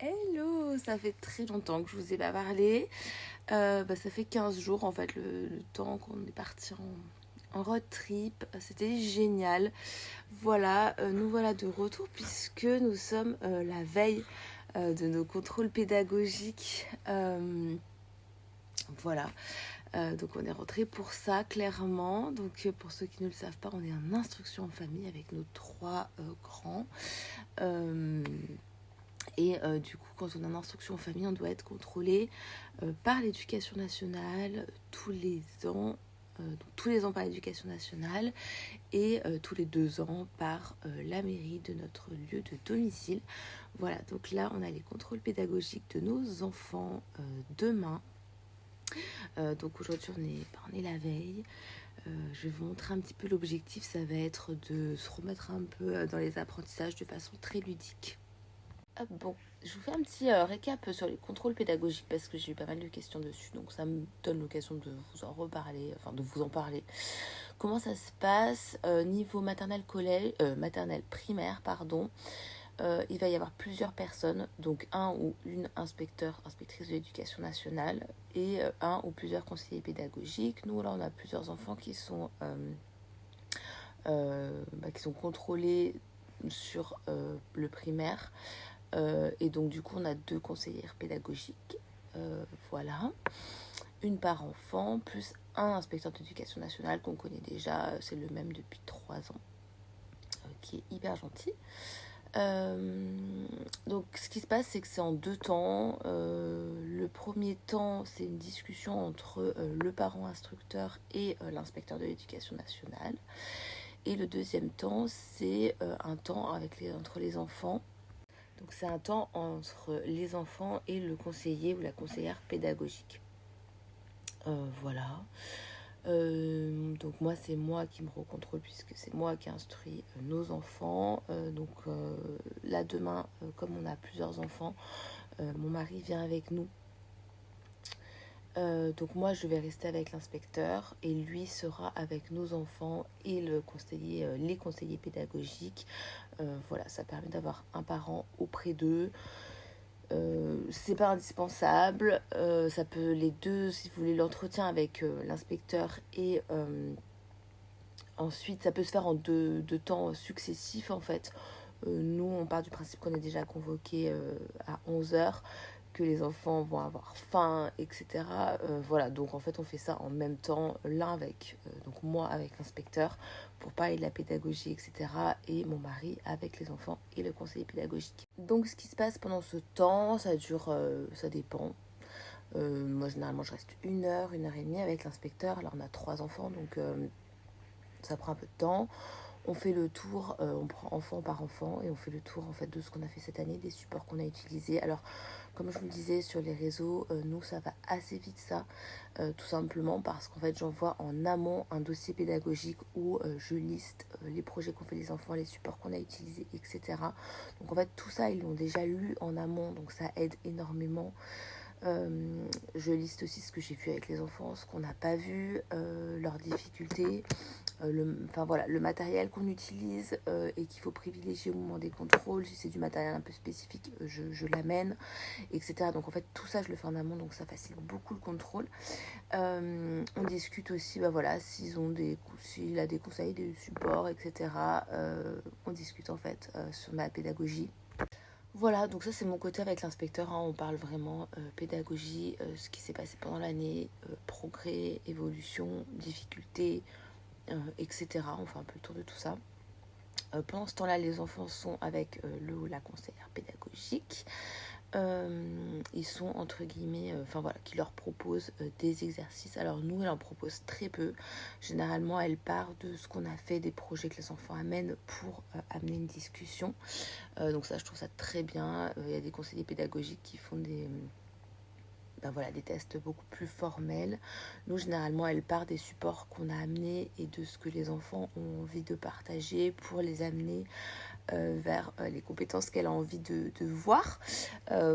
Hello, ça fait très longtemps que je vous ai pas parlé. Ça fait 15 jours en fait le temps qu'on est parti en road trip. C'était génial. Voilà, nous voilà de retour puisque nous sommes la veille de nos contrôles pédagogiques. Voilà, donc on est rentré pour ça clairement. Donc pour ceux qui ne le savent pas, on est en instruction en famille avec nos trois grands. Du coup, quand on a une instruction en famille, on doit être contrôlé par l'éducation nationale tous les ans. Donc, tous les ans par l'éducation nationale et tous les 2 ans par la mairie de notre lieu de domicile. Voilà, donc là, on a les contrôles pédagogiques de nos enfants demain. Donc aujourd'hui, on est la veille. Je vais vous montrer un petit peu l'objectif. Ça va être de se remettre un peu dans les apprentissages de façon très ludique. Bon, je vous fais un petit récap sur les contrôles pédagogiques parce que j'ai eu pas mal de questions dessus, donc ça me donne l'occasion de vous en reparler, enfin de vous en parler. Comment ça se passe niveau maternelle primaire, pardon. Il va y avoir plusieurs personnes, donc un ou une inspectrice de l'éducation nationale et un ou plusieurs conseillers pédagogiques. Nous là on a plusieurs enfants qui sont contrôlés sur le primaire. Et donc du coup on a 2 conseillères pédagogiques, voilà, une par enfant plus un inspecteur d'éducation nationale qu'on connaît déjà, c'est le même depuis 3 ans, qui est hyper gentil. Donc ce qui se passe, c'est que c'est en 2 temps. Le premier temps, c'est une discussion entre le parent instructeur et l'inspecteur de l'éducation nationale, et le deuxième temps, c'est un temps entre les enfants. Donc c'est un temps entre les enfants et le conseiller ou la conseillère pédagogique. Voilà. Donc moi, c'est moi qui me recontrôle puisque c'est moi qui instruis nos enfants. Là, demain, comme on a plusieurs enfants, mon mari vient avec nous. Donc moi, je vais rester avec l'inspecteur et lui sera avec nos enfants et les conseillers pédagogiques. Voilà, ça permet d'avoir un parent auprès d'eux. C'est pas indispensable, ça peut les deux, si vous voulez, l'entretien avec l'inspecteur et ensuite ça peut se faire en deux temps successifs en fait. Nous on part du principe qu'on est déjà convoqué à 11h, que les enfants vont avoir faim, etc. Voilà, donc en fait on fait ça en même temps, l'un avec, donc moi avec l'inspecteur pour parler de la pédagogie, etc. Et mon mari avec les enfants et le conseiller pédagogique. Donc ce qui se passe pendant ce temps, ça dure, ça dépend. Moi généralement je reste 1 heure, 1 heure et demie avec l'inspecteur. Alors on a 3 enfants, donc ça prend un peu de temps. On fait le tour, on prend enfant par enfant et on fait le tour en fait de ce qu'on a fait cette année, des supports qu'on a utilisés. Alors comme je vous le disais sur les réseaux, nous ça va assez vite ça, tout simplement parce qu'en fait j'envoie en amont un dossier pédagogique où je liste les projets qu'on fait les enfants, les supports qu'on a utilisés, etc. Donc en fait tout ça ils l'ont déjà lu en amont, donc ça aide énormément. Je liste aussi ce que j'ai vu avec les enfants, ce qu'on n'a pas vu, leurs difficultés, le matériel qu'on utilise et qu'il faut privilégier au moment des contrôles. Si c'est du matériel un peu spécifique, je l'amène, etc. Donc en fait tout ça je le fais en amont, donc ça facilite beaucoup le contrôle. On discute aussi s'il a des conseils, des supports, etc. On discute en fait sur ma pédagogie. Voilà, donc ça c'est mon côté avec l'inspecteur, hein. On parle vraiment pédagogie, ce qui s'est passé pendant l'année, progrès, évolution, difficultés, etc. On fait un peu le tour de tout ça. Pendant ce temps-là, les enfants sont avec le ou la conseillère pédagogique. Ils sont entre guillemets, qui leur propose des exercices. Alors nous, elle en propose très peu. Généralement, elle part de ce qu'on a fait, des projets que les enfants amènent pour amener une discussion. Donc ça, je trouve ça très bien. Il y a des conseillers pédagogiques qui font des tests beaucoup plus formels. Nous, généralement, elle part des supports qu'on a amenés et de ce que les enfants ont envie de partager pour les amener vers les compétences qu'elle a envie de voir.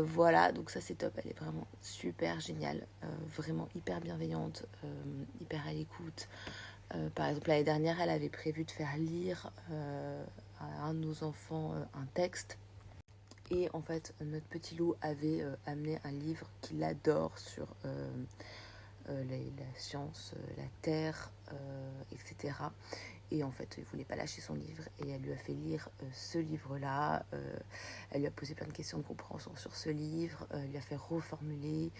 Voilà, donc ça c'est top, elle est vraiment super géniale, vraiment hyper bienveillante, hyper à l'écoute. Par exemple, l'année dernière, elle avait prévu de faire lire à un de nos enfants un texte. Et en fait, notre petit loup avait amené un livre qu'il adore sur la science, la terre, etc. Et en fait, il voulait pas lâcher son livre et elle lui a fait lire ce livre-là. Elle lui a posé plein de questions de compréhension sur ce livre. Elle lui a fait reformuler.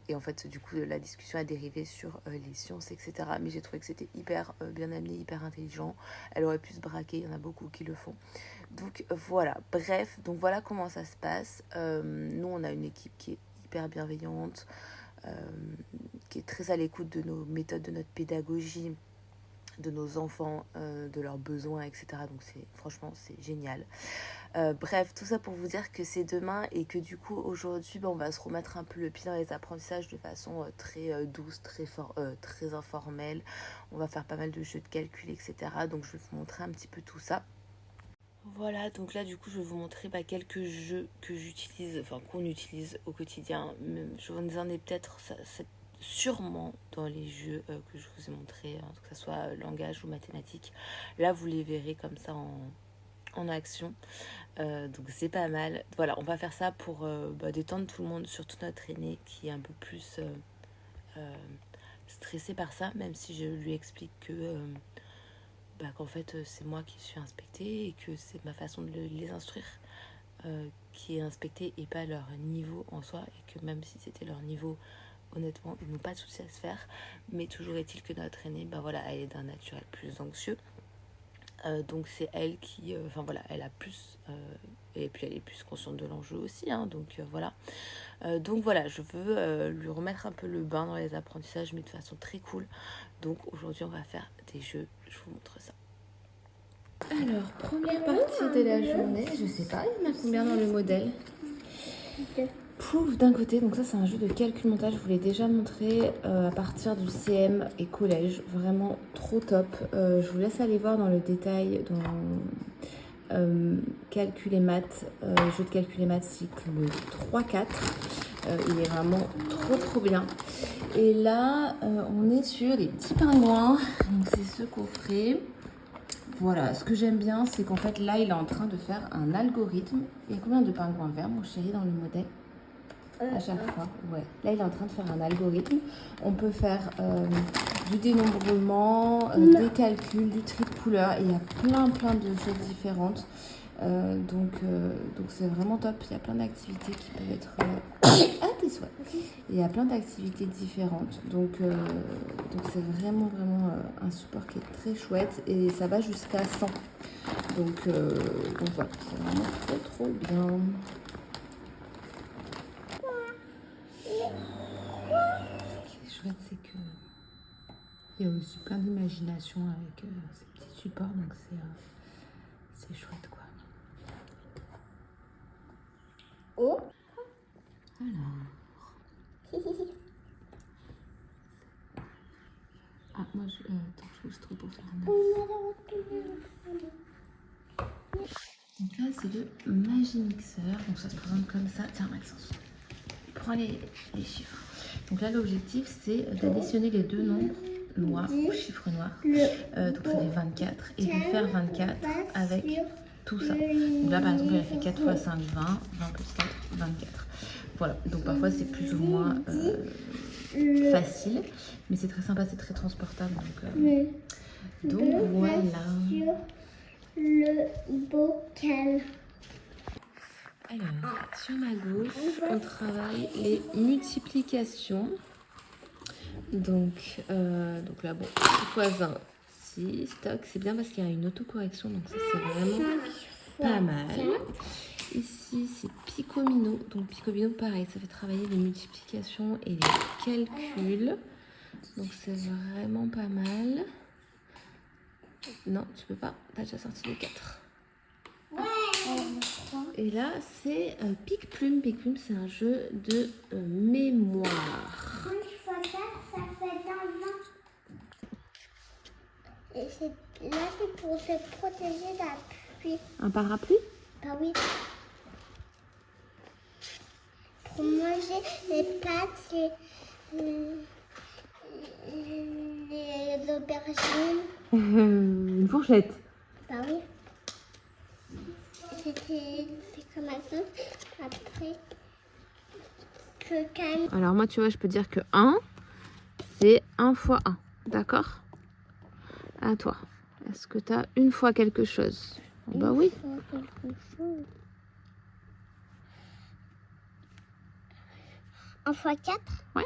Et en fait, du coup, la discussion a dérivé sur les sciences, etc. Mais j'ai trouvé que c'était hyper bien amené, hyper intelligent. Elle aurait pu se braquer. Il y en a beaucoup qui le font. Donc voilà. Bref, donc voilà comment ça se passe. Nous, on a une équipe qui est hyper bienveillante, qui est très à l'écoute de nos méthodes, de notre pédagogie, de nos enfants, de leurs besoins, etc. Donc franchement, c'est génial. Bref, tout ça pour vous dire que c'est demain et que du coup, aujourd'hui, on va se remettre un peu le pied dans les apprentissages de façon très douce, très informelle. On va faire pas mal de jeux de calcul, etc. Donc, je vais vous montrer un petit peu tout ça. Voilà, donc là, du coup, je vais vous montrer quelques jeux que j'utilise, enfin, qu'on utilise au quotidien. Je vous en ai peut-être... sûrement dans les jeux que je vous ai montrés, que ce soit langage ou mathématiques. Là, vous les verrez comme ça en action. Donc, c'est pas mal. Voilà, on va faire ça pour détendre tout le monde, surtout notre aîné qui est un peu plus stressé par ça, même si je lui explique que qu'en fait, c'est moi qui suis inspectée et que c'est ma façon de les instruire qui est inspectée et pas leur niveau en soi, et que même si c'était leur niveau, honnêtement, ils n'ont pas de souci à se faire. Mais toujours est-il que notre aînée, elle est d'un naturel plus anxieux. Donc c'est elle qui... elle a plus... et puis elle est plus consciente de l'enjeu aussi. Voilà. Donc voilà, je veux lui remettre un peu le bain dans les apprentissages, mais de façon très cool. Donc aujourd'hui, on va faire des jeux. Je vous montre ça. Alors, première partie de la journée. Je sais pas, il y en a combien dans le modèle? Proof d'un côté, donc ça c'est un jeu de calcul mental, je vous l'ai déjà montré à partir du CM et collège, vraiment trop top. Je vous laisse aller voir dans le détail dans calcul et maths, jeu de calcul et maths cycle 3-4. Il est vraiment trop bien. Et là, on est sur les petits pingouins, donc c'est ce coffret. Voilà, ce que j'aime bien, c'est qu'en fait là, il est en train de faire un algorithme. Il y a combien de pingouins verts, mon chéri, dans le modèle? À chaque fois, ouais. Là, il est en train de faire un algorithme. On peut faire du dénombrement, des calculs, du trait de couleurs. Il y a plein de choses différentes. Donc c'est vraiment top. Il y a plein d'activités qui peuvent être... Ah, tes souhaits. Il y a plein d'activités différentes. Donc c'est vraiment un support qui est très chouette. Et ça va jusqu'à 100. Donc voilà, c'est vraiment trop bien. C'est que il y a aussi plein d'imagination avec ces petits supports, donc c'est chouette quoi. Oh. Alors. Ah, moi attends, je bouge trop pour faire un. Donc là c'est le Magimixer, donc ça se présente comme ça. Tiens Maxence, prends les chiffres. Donc là l'objectif c'est d'additionner les deux nombres noirs ou chiffres noirs, donc ça fait 24, et de faire 24 avec tout ça. Donc là par exemple elle a fait 4 x 5, 20, 20 plus 4, 24. Voilà, donc parfois c'est plus ou moins facile, mais c'est très sympa, c'est très transportable. Donc voilà. Sur le bocal. Alors, sur ma gauche, on travaille les multiplications. Donc là, bon, 6 x 1, 6. Stock, c'est bien parce qu'il y a une autocorrection, donc ça, c'est vraiment pas mal. Ici, c'est Picomino. Donc, Picomino, pareil, ça fait travailler les multiplications et les calculs. Donc, c'est vraiment pas mal. Non, tu peux pas. T'as déjà sorti les 4. Et là, c'est Pic-Plume. Pic-Plume, c'est un jeu de mémoire. Quand je fais ça, ça fait un vent. Et là, c'est pour se protéger de la pluie. Un parapluie? Bah oui. Pour manger les pâtes, les aubergines. Une fourchette. Bah oui. C'était Ça maintenant, après, que calme. Alors moi, tu vois, je peux dire que 1, c'est 1 fois 1. D'accord? À toi. Est-ce que tu as une fois quelque chose? Bah oui. Quelque chose. 1 fois 4. Ouais.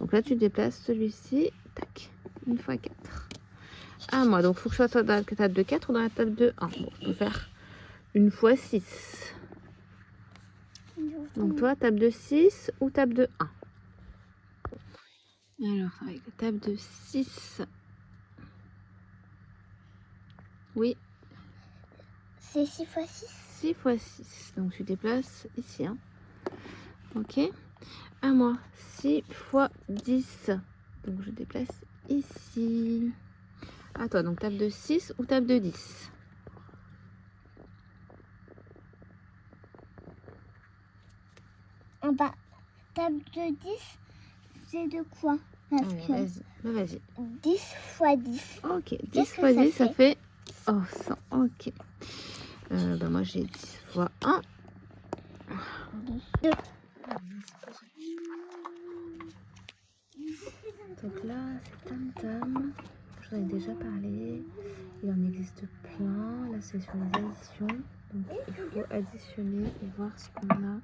Donc là, tu déplaces celui-ci. Tac. 1 fois 4. À moi. Donc, il faut que je sois dans la table de 4 ou dans la table de 1. Bon, on peut faire 1 fois 6. Donc, toi, table de 6 ou table de 1? Alors, avec la table de 6. Oui. C'est 6 fois 6. 6 fois 6. Donc, tu déplaces ici. Hein. Ok. À moi. 6 fois 10. Donc, je déplace ici. À toi. Donc, table de 6 ou table de 10? En bas, table de 10, c'est de quoi? Parce Allez, que vas-y. Bah, vas-y. 10 fois 10. Ok. 10 Qu'est-ce que fois ça 10, ça fait? fait... Oh, 100. Ok. Bah, moi, j'ai 10 fois 1. Donc là, c'est Tam Tam. Je vous en ai déjà parlé. Il en existe plein. Là, c'est sur les additions. Donc, il faut additionner et voir ce qu'on a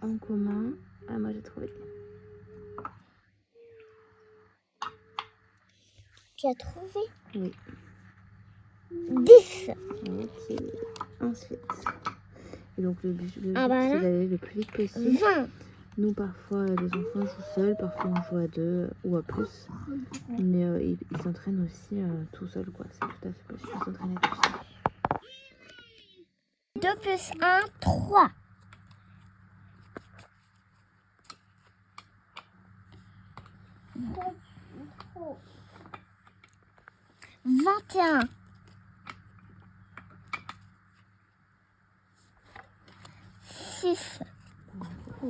en commun. Ah, moi, j'ai trouvé. Tu as trouvé? Oui. 10. Ok. Ensuite. Et donc, le but, Ah bah c'est là. d'aller le plus vite possible. 20. Nous, parfois, les enfants jouent seuls. Parfois, on joue à 2 ou à plus. Mais ils s'entraînent aussi tout seuls, quoi. C'est tout à fait possible de s'entraîner tout seul. 2 plus 1, 3. 21. 6. Donc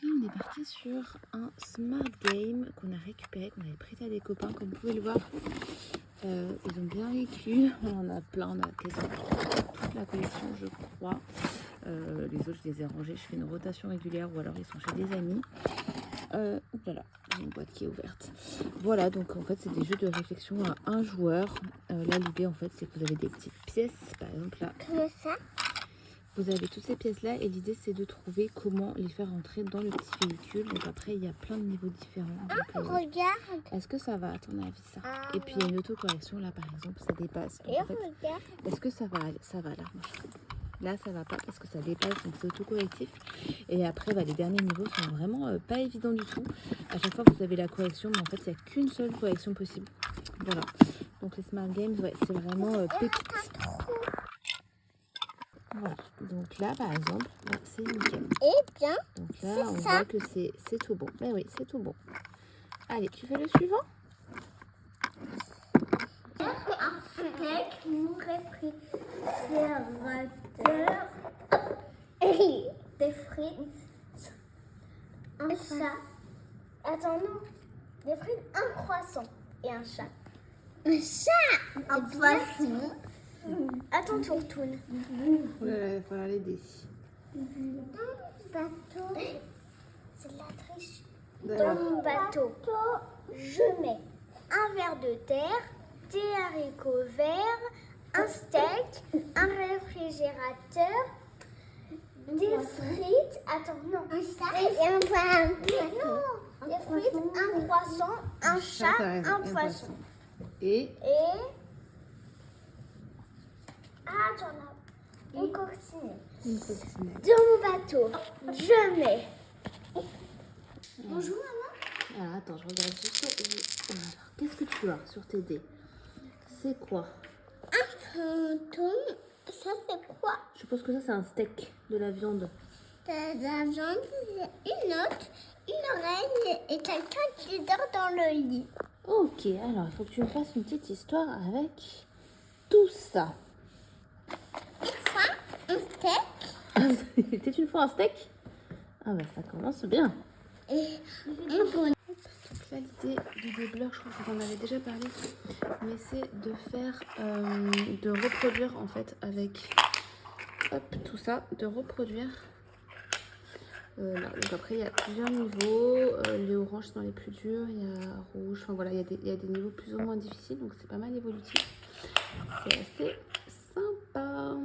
là, on est parti sur un smart game qu'on a récupéré, qu'on avait prêté à des copains. Comme vous pouvez le voir, ils ont bien vécu. On en a plein, on a quasiment toute la collection, je crois. Les autres, je les ai rangés. Je fais une rotation régulière ou alors ils sont chez des amis. Voilà, une boîte qui est ouverte. Voilà, donc en fait, c'est des jeux de réflexion à un joueur. Là, l'idée, en fait, c'est que vous avez des petites pièces. Par exemple, là, Comme ça. vous avez toutes ces pièces-là et l'idée, c'est de trouver comment les faire entrer dans le petit véhicule. Donc après, il y a plein de niveaux différents. Donc, Regarde. est-ce que ça va, à ton avis, ça? Et puis, il y a une autocorrection, là, par exemple, ça dépasse. Donc, Et en fait, regarde. est-ce que ça va? Ça va, là. Là, ça va pas parce que ça dépasse, donc c'est autocorrectif. Et après, bah, les derniers niveaux sont vraiment pas évidents du tout. À chaque fois, vous avez la correction, mais en fait, il n'y a qu'une seule correction possible. Voilà. Donc, les Smart Games, ouais, c'est vraiment pépite. Voilà. Donc là, par exemple, bah, c'est nickel. Eh bien, Donc là, on ça. voit que c'est tout bon. Ben oui, c'est tout bon. Allez, tu fais le suivant? Un steak, mon réfrigérateur, des frites, un chat. Attends, non. Des frites, un croissant et un chat. Un chat. Un poisson. À ton tour, Toon. Oh là là, il va falloir l'aider. Un bateau. C'est de la triche. Dans D'accord. mon bateau, je mets un verre de terre, des haricots verts, un steak, un réfrigérateur, des frites. Attends, non. Des frites, un croissant, un chat, t'as raison, un et un poisson. Et Ah, j'en ai une coccinelle. une coccinelle. Dans mon bateau, je mets. Bonjour, maman. Alors, attends, je regarde juste. Alors, qu'est-ce que tu as sur tes dés? C'est quoi? Un fantôme, ça c'est quoi? Je suppose que ça, c'est un steak, de la viande. De la viande, une note, une oreille et quelqu'un qui dort dans le lit. Ok, alors, il faut que tu me fasses une petite histoire avec tout ça. Une fois, un steak C'était une fois un steak? Ah bah, ça commence bien. et un bonnet. Donc principale idée du débleur, je crois que je vous en avais déjà parlé, mais c'est de faire, de reproduire en fait avec tout ça, de reproduire. Là. Donc après il y a plusieurs niveaux, les oranges sont les plus durs, il y a rouge, enfin voilà, il y a des niveaux plus ou moins difficiles, donc c'est pas mal évolutif, c'est assez sympa.